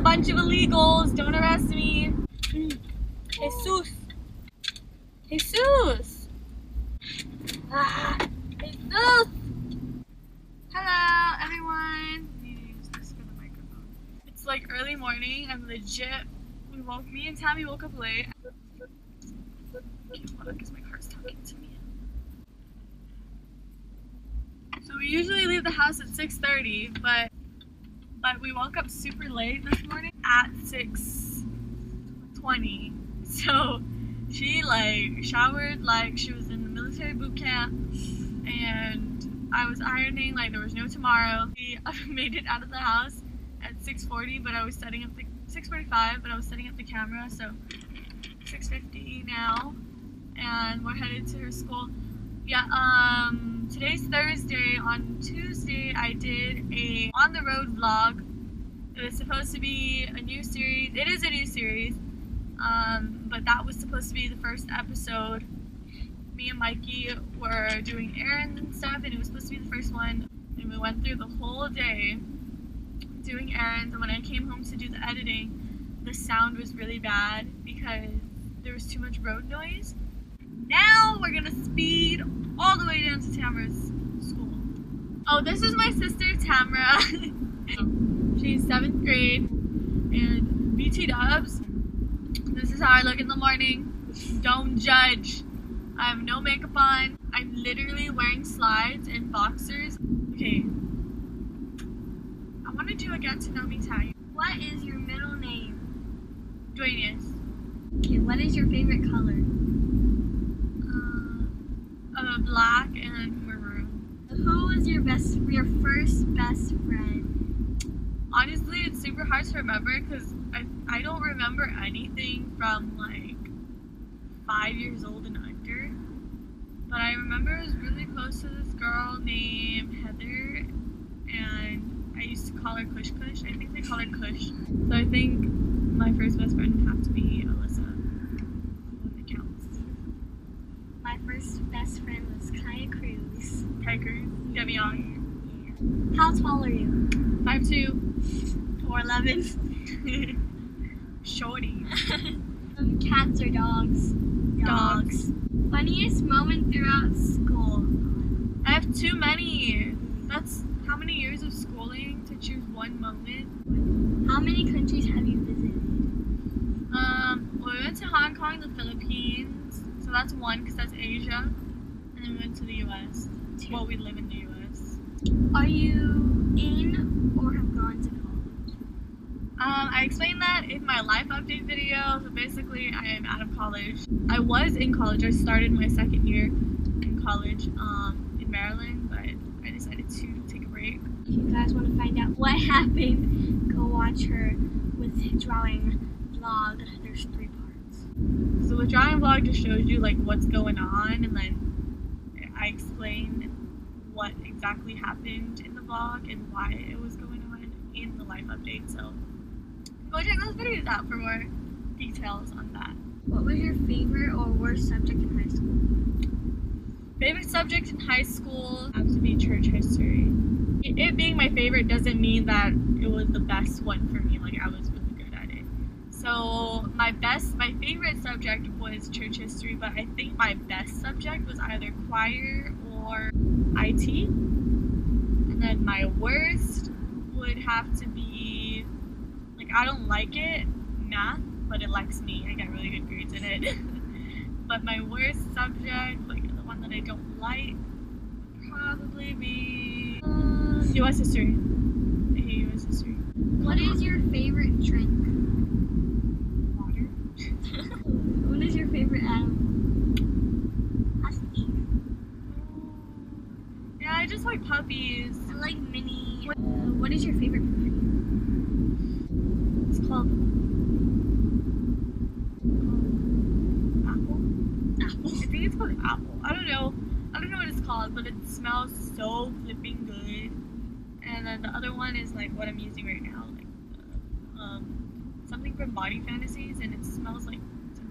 bunch of illegals. Don't arrest me. Jesus. Jesus. Ah, Jesus. Hello, everyone. I need to use this for the microphone. It's like early morning. I'm legit. Me and Tammy woke up late. Okay, hold on, because my car's talking to me. So we usually leave the house at 6:30, but we woke up super late this morning at 6:20. So she like showered like she was in the military boot camp, and I was ironing like there was no tomorrow. We made it out of the house at 6:40, but I was setting up the 6:45, but I was setting up the camera, so 6:50 now, and we're headed to her school. Yeah, today's Thursday. On Tuesday, I did a on the road vlog. It was supposed to be a new series. It is a new series, but that was supposed to be the first episode. Me and Mikey were doing errands and stuff, and it was supposed to be the first one. And we went through the whole day doing errands, and when I came home to do the editing, the sound was really bad because there was too much road noise. Now we're gonna speed all the way down to Tamara's school. Oh, this is my sister Tamara. She's 7th grade, and BT dubs. This is how I look in the morning. Don't judge. I have no makeup on. I'm literally wearing slides and boxers. Okay. I want to do a get to know me tag. What is your middle name? Duenas. Okay, what is your favorite color? Black and maroon. Who was your first best friend? Honestly, it's super hard to remember because I don't remember anything from like 5 years old and under. But I remember I was really close to this girl named Heather, and I used to call her Kush Kush. I think they call her Kush. So I think my first best friend would have to be Alyssa. When it counts. My first best friend was Kaya Cruz. Kaya Cruz? Get me on. Yeah. How tall are you? 5'2". 4'11". Shorty. Cats or dogs? Dogs. Funniest moment throughout school? I have too many. That's how many years of schooling to choose one moment. How many countries have you visited? Well, we went to Hong Kong, the Philippines, so that's one because that's Asia, and then we went to the U.S. Well, we live in the U.S. Are you in or have gone to college? I explained that in my life update video. So basically, I am out of college. I was in college. I started my second year in college in Maryland, but I decided to take a break. If you guys want to find out what happened, go watch her with drawing vlog. There's 3 parts. So the drawing vlog just shows you like what's going on, and then I explain what exactly happened in the vlog and why it was going on in the life update. So go check those videos out for more details on that. What was your favorite or worst subject in high school? Favorite subject in high school has to be church history. It being my favorite doesn't mean that it was the best one for me. Like, I was really good at it. So my favorite subject was church history, but I think my best subject was either choir or IT. And then my worst would have to be, like, I don't like it, math, but it likes me. I get really good grades in it. But my worst subject, like the one that I don't like, would probably be U.S. history. I hate U.S. history. What is your favorite drink? Water. What is your favorite animal? Husky. Yeah, I just like puppies. I like Minnie. What is your favorite food? It's called apple. Apple. I think it's called apple. I don't know what it's called, but it smells so flipping good. And then the other one is like what I'm using right now, like something from Body Fantasies, and it smells like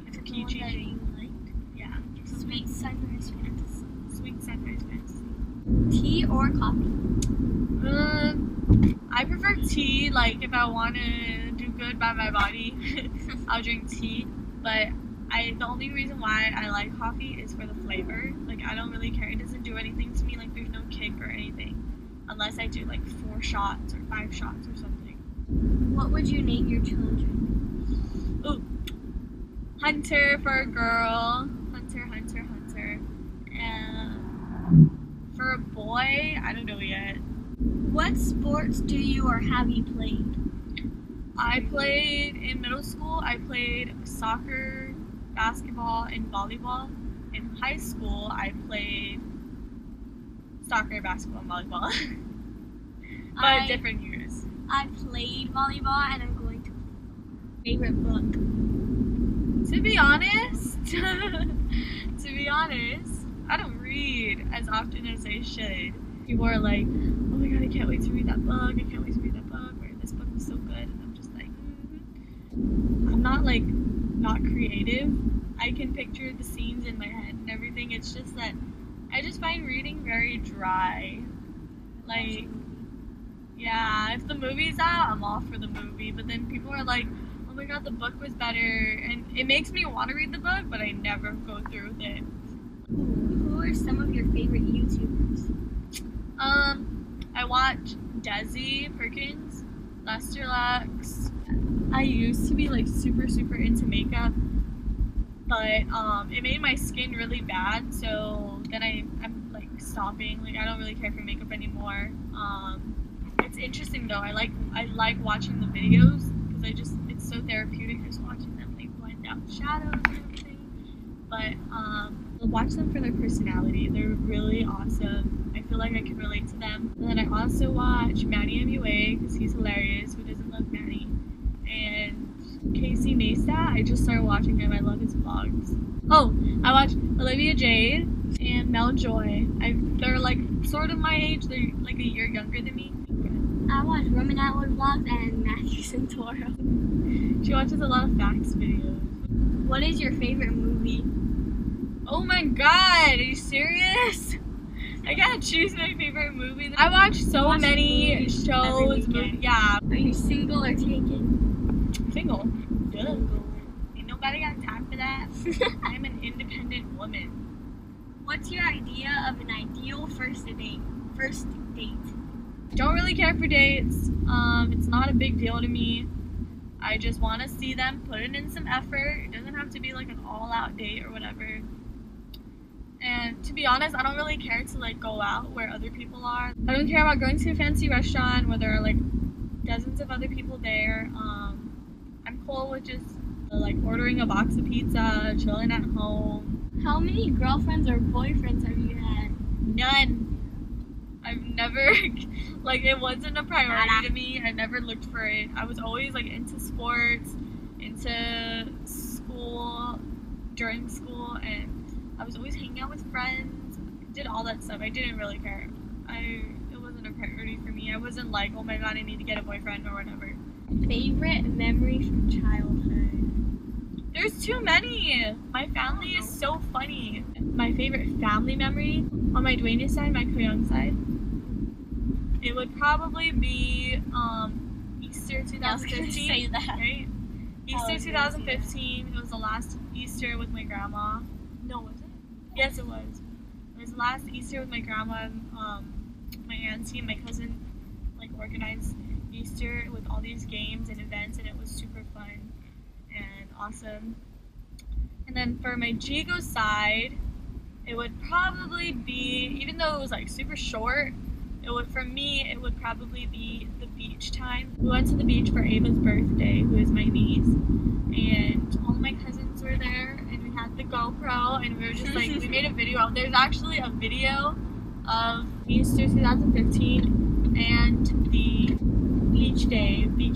it's peachy. Yeah. Sweet Sunrise Fantasy. Sweet Sunrise Fantasy. Tea or coffee? I I prefer tea. Like if I want to do good by my body, I'll drink tea. But the only reason why I like coffee is for the flavor. Like I don't really care. It doesn't do anything to me. Like there's no kick or anything, unless I do like 4 shots or 5 shots or something. What would you name your children? Ooh, Hunter for a girl. Hunter. And for a boy, I don't know yet. What sports do you or have you played? I played in middle school. I played soccer, basketball, and volleyball. In high school, I played soccer, basketball, and volleyball. But different years. I played volleyball and I'm going to play. Favorite book? To be honest, I don't read as often as I should. People are like, oh my god, I can't wait to read that book. I can't wait to read that book. Or this book was so good. And I'm just like, I'm not like not creative. I can picture the scenes in my head and everything. It's just that I just find reading very dry. Like, yeah, if the movie's out, I'm all for the movie. But then people are like, oh my god, the book was better. And it makes me want to read the book, but I never go through with it. Who are some of your favorite YouTubers? I watch Desi Perkins, Lester Lux. I used to be like super into makeup, but it made my skin really bad, so then I'm like stopping. Like I don't really care for makeup anymore. It's interesting though. I like watching the videos because it's so therapeutic just watching them like blend out shadows and everything. But I'll watch them for their personality. They're really awesome. I feel like I can relate to them. And then I also watch Manny MUA because he's hilarious. Who doesn't love Manny? And Casey Neistat. I just started watching him. I love his vlogs. Oh, I watch Olivia Jade and Mel Joy. They're like sort of my age. They're like a year younger than me. I watch Roman Atwood vlogs and Matthew Santoro. She watches a lot of facts videos. What is your favorite movie? Oh my god, are you serious? I gotta choose my favorite movie. I watch so many shows. Yeah. Are you single or taken? Single. Duh. Ain't nobody got time for that. I'm an independent woman. What's your idea of an ideal first date? Don't really care for dates. It's not a big deal to me. I just want to see them, put in some effort. It doesn't have to be like an all-out date or whatever. And to be honest, I don't really care to like go out where other people are. I don't care about going to a fancy restaurant where there are like dozens of other people there. I'm cool with just like ordering a box of pizza, chilling at home. How many girlfriends or boyfriends have you had? None. I've never, like it wasn't a priority to me. I never looked for it. I was always like into sports, into school, during school, and I was always hanging out with friends, did all that stuff. I didn't really care. It wasn't a priority for me. I wasn't like, oh my god, I need to get a boyfriend or whatever. Favorite memory from childhood? There's too many. My family is so funny. My favorite family memory on my Duane side, my Koyang side, it would probably be Easter 2015. Say that. Right? Easter 2015. It was the last Easter with my grandma. No, was it? Yes, it was. It was the last Easter with my grandma and my auntie and my cousin like organized Easter with all these games and events, and it was super fun and awesome. And then for my Jigo side, it would probably be, even though it was like super short, for me it would probably be the beach time. We went to the beach for Ava's birthday, who is my niece, and all my cousins were there, and we had the GoPro, and we were just like, we made a video. There's actually a video of Easter 2015 and the beach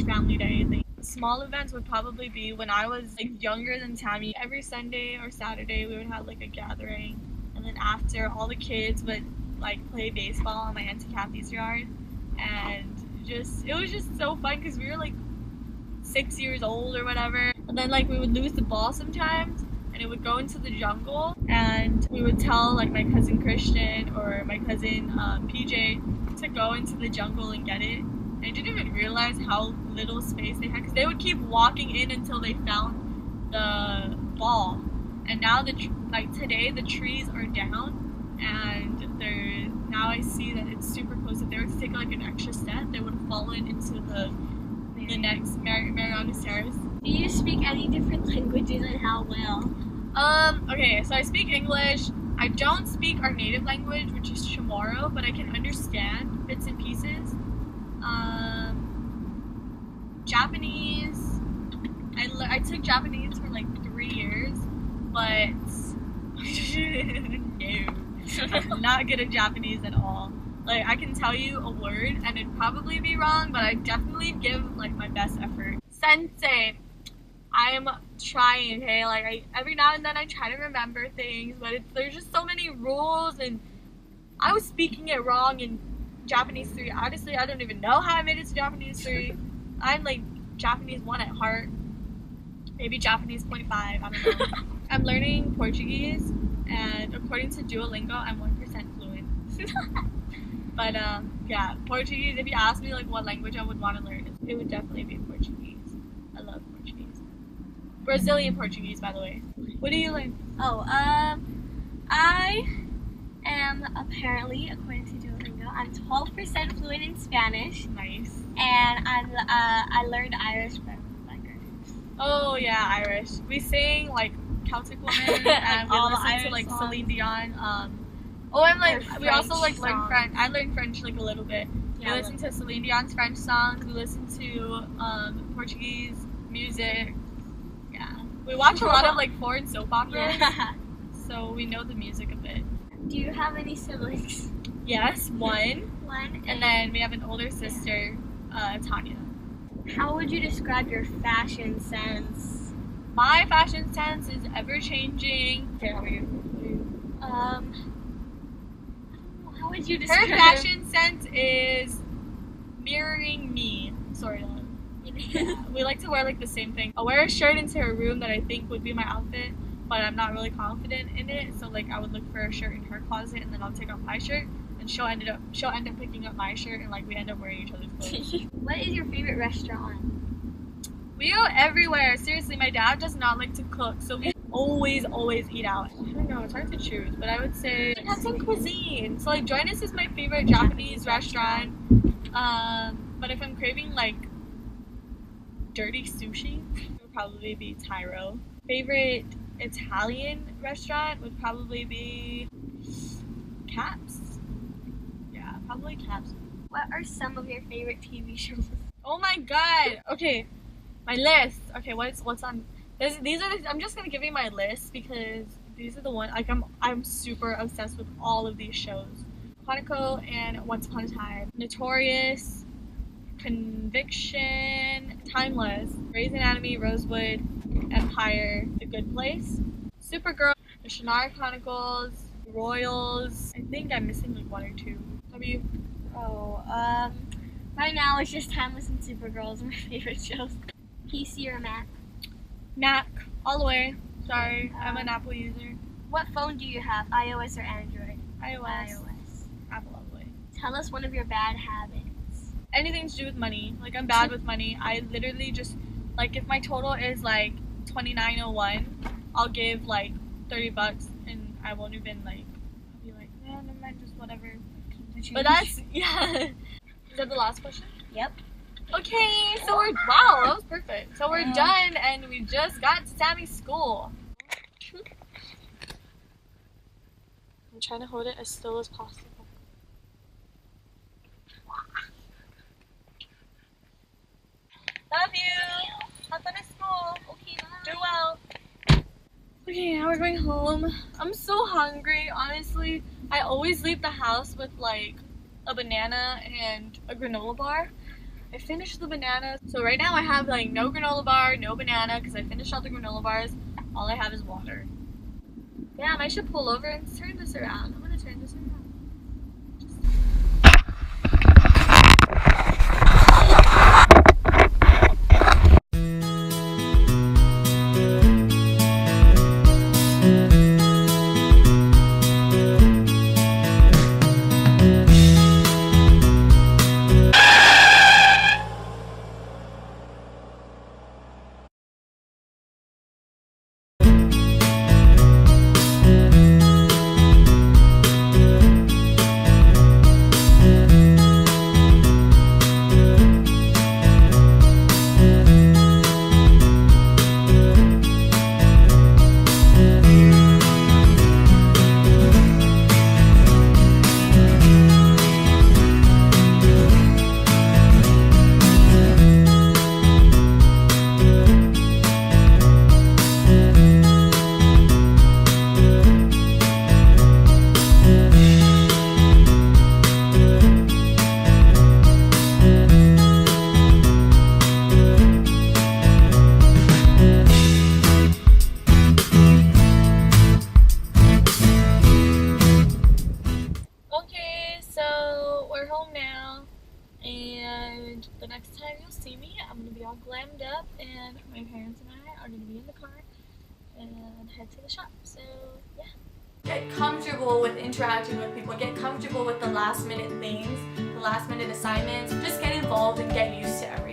family day thing. Small events would probably be when I was like younger than Tammy. Every Sunday or Saturday we would have like a gathering, and then after, all the kids would like play baseball on my Auntie Kathy's yard, and it was just so fun because we were like 6 years old or whatever, and then like we would lose the ball sometimes and it would go into the jungle, and we would tell like my cousin Christian or my cousin PJ to go into the jungle and get it, I didn't even realize how little space they had because they would keep walking in until they found the ball. And now today the trees are down, and now I see that it's super close. If they were to take like an extra step, they would have fallen into the next Mariana Terrace. Do you speak any different languages, and how well? Okay, so I speak English. I don't speak our native language, which is Chamorro, but I can understand bits and pieces. Japanese. I took Japanese for like 3 years, but no, I'm not good at Japanese at all. Like, I can tell you a word and it'd probably be wrong, but I definitely give like my best effort. Sensei. I am trying, okay? Like, every now and then I try to remember things, but there's just so many rules, and I was speaking it wrong in Japanese 3. Honestly, I don't even know how I made it to Japanese 3. I'm like Japanese 1 at heart. Maybe Japanese 0.5, I don't know. I'm learning Portuguese, and according to Duolingo, I'm 1% fluent. But yeah, Portuguese, if you ask me like what language I would want to learn, it would definitely be Portuguese. I love Portuguese. Brazilian Portuguese, by the way. What do you learn? Oh, I am apparently, according to Duolingo, I'm 12% fluent in Spanish. Nice. And I learned Irish from my grandparents. Oh yeah, Irish. We sing like Celtic Woman, and we listen to like songs. Celine Dion. And like we also like learn songs. French. I learned French like a little bit. Yeah, We listen to Celine Dion's French songs. We listen to Portuguese music. Yeah. We watch a lot of like foreign soap operas, Yeah. so we know the music a bit. Do you have any siblings? Yes, one. One. And then we have an older sister, Tanya. How would you describe your fashion sense? My fashion sense is ever changing. Okay, how are you? How would you describe Her fashion sense is mirroring me, sort of. Yeah, we like to wear like the same thing. I'll wear a shirt into her room that I think would be my outfit, but I'm not really confident in it. So like I would look for a shirt in her closet, and then I'll take off my shirt, and she'll end up picking up my shirt, and like we end up wearing each other's clothes. What is your favorite restaurant? We go everywhere. Seriously, my dad does not like to cook, so we always eat out. I don't know, it's hard to choose, but I would say depends on cuisine. So like Joyous is my favorite Japanese restaurant. But if I'm craving like dirty sushi, it would probably be Tyro. Favorite Italian restaurant would probably be Caps. Yeah, probably Caps. What are some of your favorite TV shows? Oh my god. Okay, my list. Okay, what's on? I'm just gonna give you my list because these are the ones. Like I'm super obsessed with all of these shows. Quantico and Once Upon a Time, Notorious, Conviction, Timeless, Grey's Anatomy, Rosewood, Empire, The Good Place, Supergirl, The Shannara Chronicles, Royals. I think I'm missing like 1 or 2. W. Oh, right now it's just Timeless and Supergirl are my favorite shows. PC or Mac? Mac, all the way. Sorry, I'm an Apple user. What phone do you have, iOS or Android? iOS. Apple all the way. Tell us one of your bad habits. Anything to do with money. Like, I'm bad with money. I literally just, like, if my total is like $29.01, I'll give like $30 and I won't even like, I'll be like, yeah, never mind, just whatever. But that's, yeah. Is that the last question? Yep. Okay, so wow, that was perfect. So we're done and we just got to Sammy's school. I'm trying to hold it as still as possible. Love you. Have fun at school. Okay, bye. Do well. Okay, now we're going home. I'm so hungry, honestly. I always leave the house with like a banana and a granola bar. I finished the bananas. So right now I have like no granola bar, no banana because I finished all the granola bars. All I have is water. Damn, I should pull over and turn this around. I'm gonna turn this around. and my parents and I are going to be in the car and head to the shop. So yeah. Get comfortable with interacting with people. Get comfortable with the last minute things, the last minute assignments. Just get involved and get used to everything.